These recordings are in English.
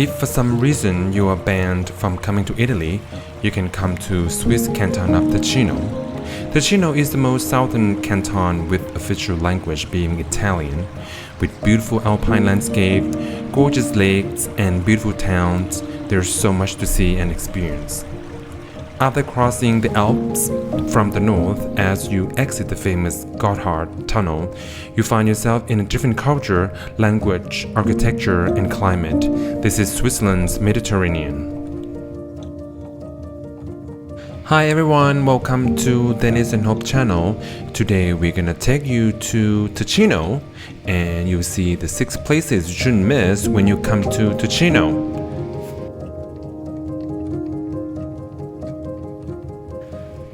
If for some reason you are banned from coming to Italy, you can come to Swiss canton of Ticino. Ticino is the most southern canton with official language being Italian, with beautiful alpine landscape, gorgeous lakes, and beautiful towns. There's so much to see and experience. After crossing the Alps from the north, as you exit the famous Gotthard Tunnel, you find yourself in a different culture, language, architecture, and climate. This is Switzerland's Mediterranean. Hi everyone, welcome to Dennis and Hope channel. Today we're gonna take you to Ticino, and you'll see the 6 places you shouldn't miss when you come to Ticino.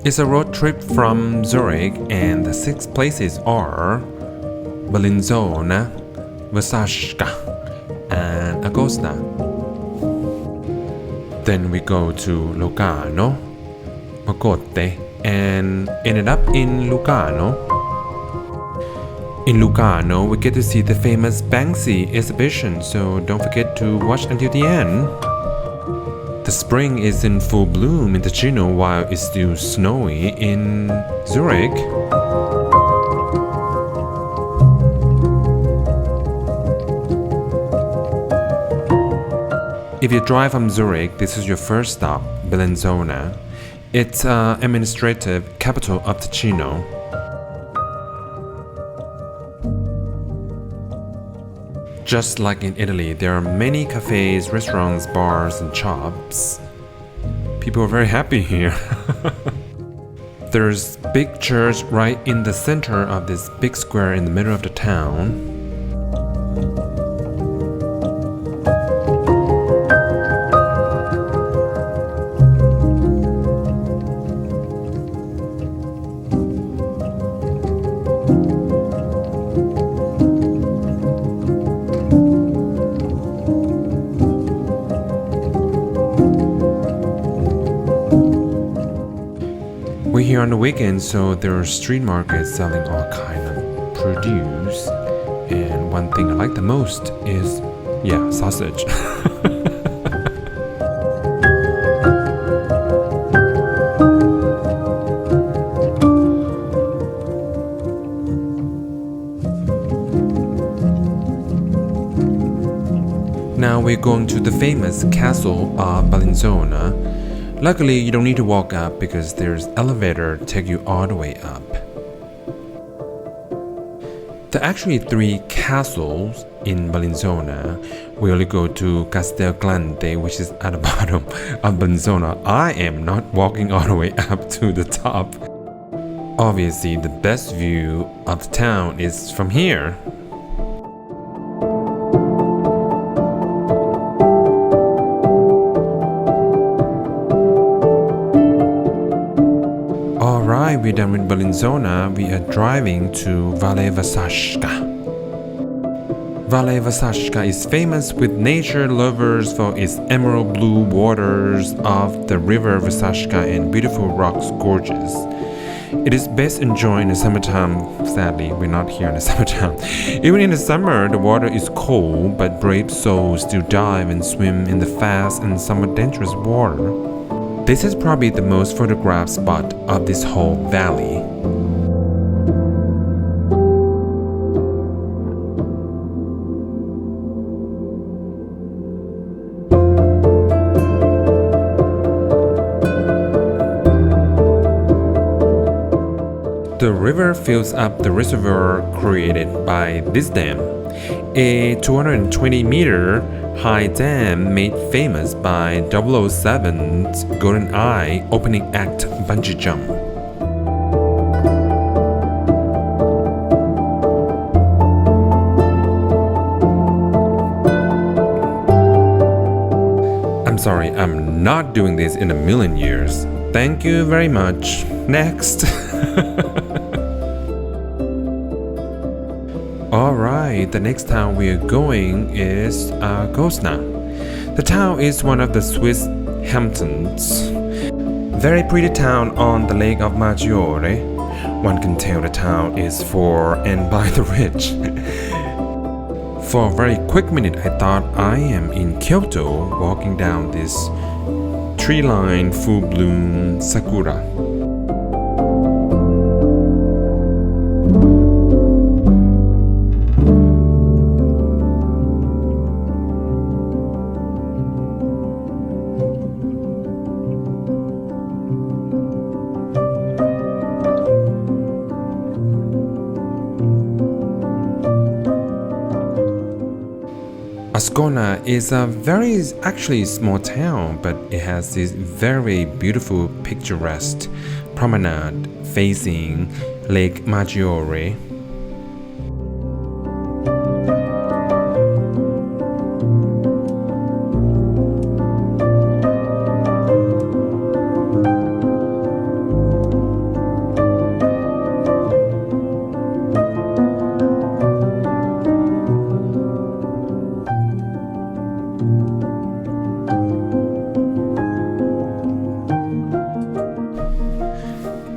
It's a road trip from Zurich, and the 6 places are Bellinzona, Versacca, and Agosta. Then we go to Lugano, Magotte, and ended up in Lugano. In Lugano, we get to see the famous Banksy exhibition, so don't forget to watch until the end. The spring is in full bloom in Ticino while it's still snowy in Zurich. If you drive from Zurich, this is your first stop, Bellinzona. It's administrative capital of Ticino. Just like in Italy, there are many cafes, restaurants, bars, and shops. People are very happy here. There's big church right in the center of this big square in the middle of the town. We're here on the weekend, so there are street markets selling all kind of produce. And one thing I like the most is, sausage. Now we're going to the famous castle of Bellinzona. Luckily, you don't need to walk up because there's elevator to take you all the way up. There are actually 3 castles in Bellinzona. We only go to Castel Grande, which is at the bottom of Bellinzona. I am not walking all the way up to the top. Obviously, the best view of the town is from here. Alright, we're done with Bellinzona. We are driving to Valle Versacca. Valle Versacca is famous with nature lovers for its emerald blue waters of the river Versacca and beautiful rocks gorges. It is best enjoyed in the summertime. Sadly, we're not here in the summertime. Even in the summer, the water is cold, but brave souls still dive and swim in the fast and somewhat dangerous water. This is probably the most photographed spot of this whole valley. The river fills up the reservoir created by this dam, a 220-meter high dam made famous by 007's GoldenEye opening act bungee jump. I'm sorry, I'm not doing this in a million years. Thank you very much. Next. Alright, the next town we are going is Agosta. The town is one of the Swiss Hamptons. Very pretty town on the Lake of Maggiore. One can tell the town is for and by the rich. For a very quick minute, I thought I am in Kyoto walking down this tree-lined full-bloom sakura. Ascona is a very actually small town, but it has this very beautiful picturesque promenade facing Lake Maggiore.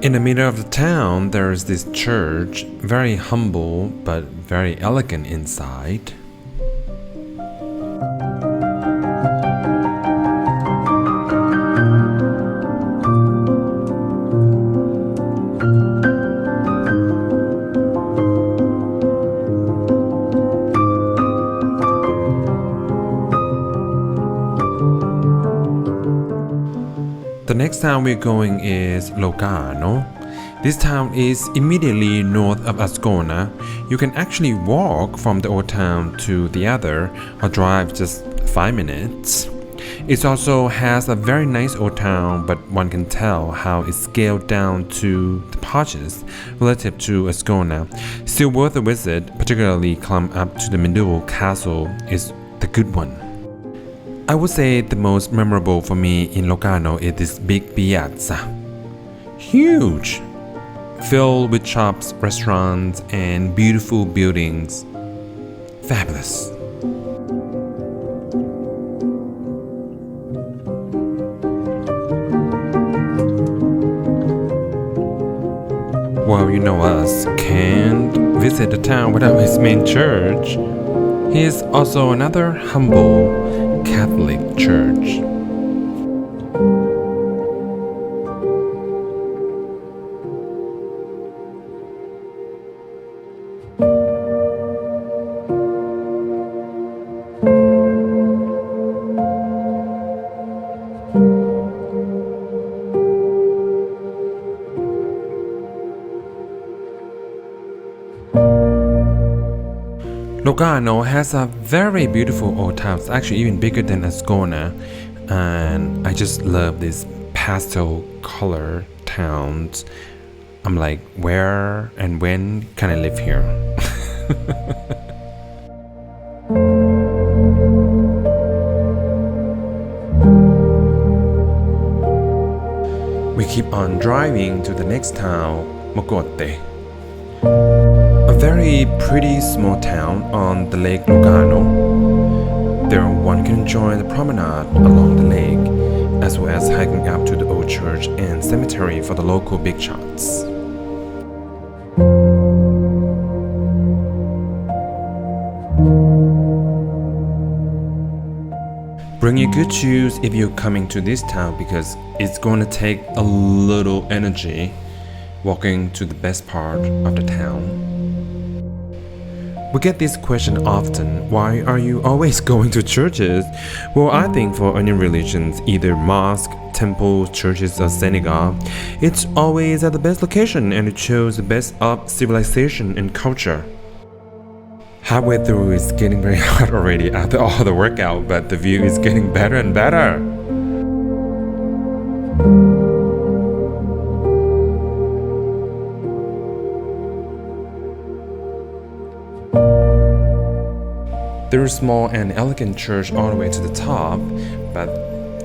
In the middle of the town, there is this church, very humble but very elegant inside. The next town we're going is Locarno. This town is immediately north of Ascona. You can actually walk from the old town to the other or drive just 5 minutes. It also has a very nice old town, but one can tell how it's scaled down to the porches relative to Ascona. Still worth a visit, particularly climb up to the medieval castle is the good one. I would say the most memorable for me in Locarno is this big piazza. Huge! Filled with shops, restaurants, and beautiful buildings. Fabulous. Well, you know us can't visit the town without its main church. Here's also another humble Catholic church. Locarno has a very beautiful old town. It's actually even bigger than Ascona, and I just love these pastel color towns. I'm like, where and when can I live here? We keep on driving to the next town, Mocote. A very pretty small town on the Lake Locarno. There one can enjoy the promenade along the lake, as well as hiking up to the old church and cemetery for the local big shots. Bring your good shoes if you're coming to this town because it's going to take a little energy walking to the best part of the town. We get this question often, why are you always going to churches? Well, I think for any religions, either mosque, temples, churches or synagogue, it's always at the best location and it shows the best of civilization and culture. Halfway through it's getting very hot already after all the workout, but the view is getting better and better. There's a small and elegant church all the way to the top, but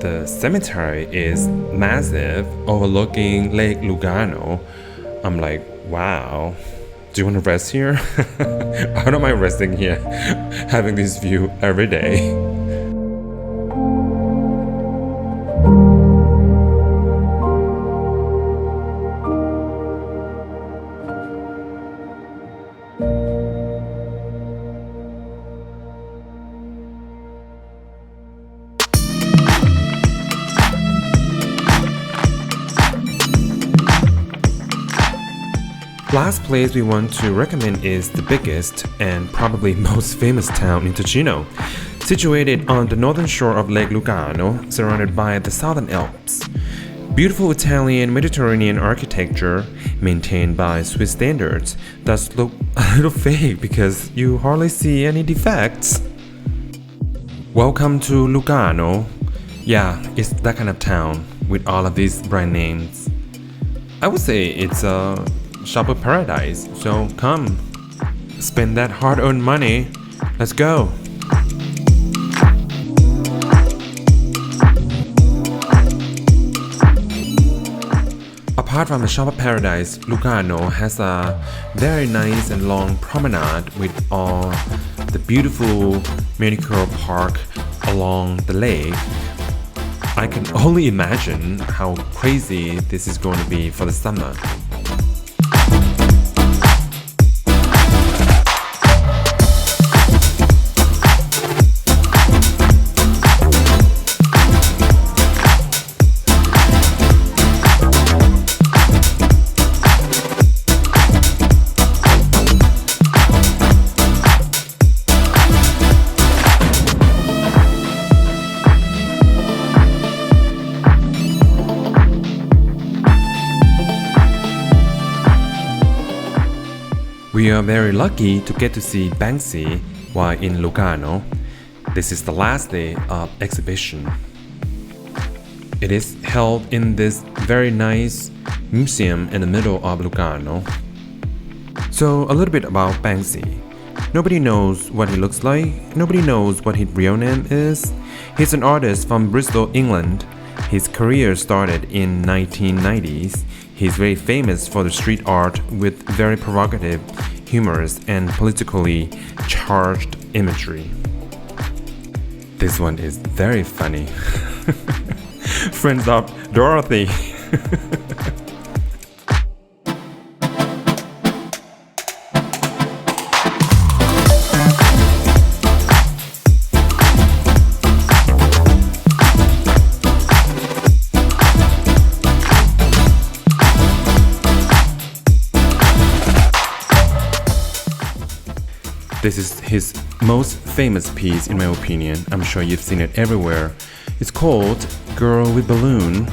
the cemetery is massive, overlooking Lake Lugano. I'm like, wow, do you want to rest here? I don't mind resting here, having this view every day. Last place we want to recommend is the biggest and probably most famous town in Ticino, situated on the northern shore of Lake Lugano, surrounded by the Southern Alps. Beautiful Italian Mediterranean architecture, maintained by Swiss standards, does look a little fake because you hardly see any defects. Welcome to Lugano. Yeah, it's that kind of town with all of these brand names. I would say it's a shopper paradise, so come, spend that hard-earned money. Let's go. Apart from the shopper paradise, Lugano has a very nice and long promenade with all the beautiful manicured park along the lake. I can only imagine how crazy this is going to be for the summer. We are very lucky to get to see Banksy while in Lugano. This is the last day of exhibition. It is held in this very nice museum in the middle of Lugano. So a little bit about Banksy. Nobody knows what he looks like. Nobody knows what his real name is. He's an artist from Bristol, England. His career started in 1990s. He's very famous for the street art with very provocative, humorous, and politically charged imagery. This one is very funny. Friends of Dorothy. This is his most famous piece in my opinion. I'm sure you've seen it everywhere. It's called Girl with Balloon.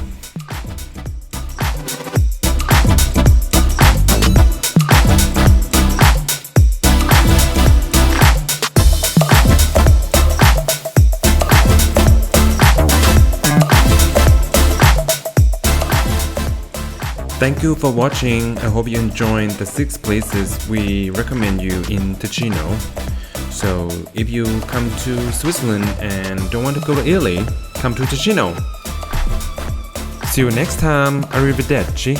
Thank you for watching. I hope you enjoyed the 6 places we recommend you in Ticino. So if you come to Switzerland and don't want to go to Italy, come to Ticino. See you next time. Arrivederci.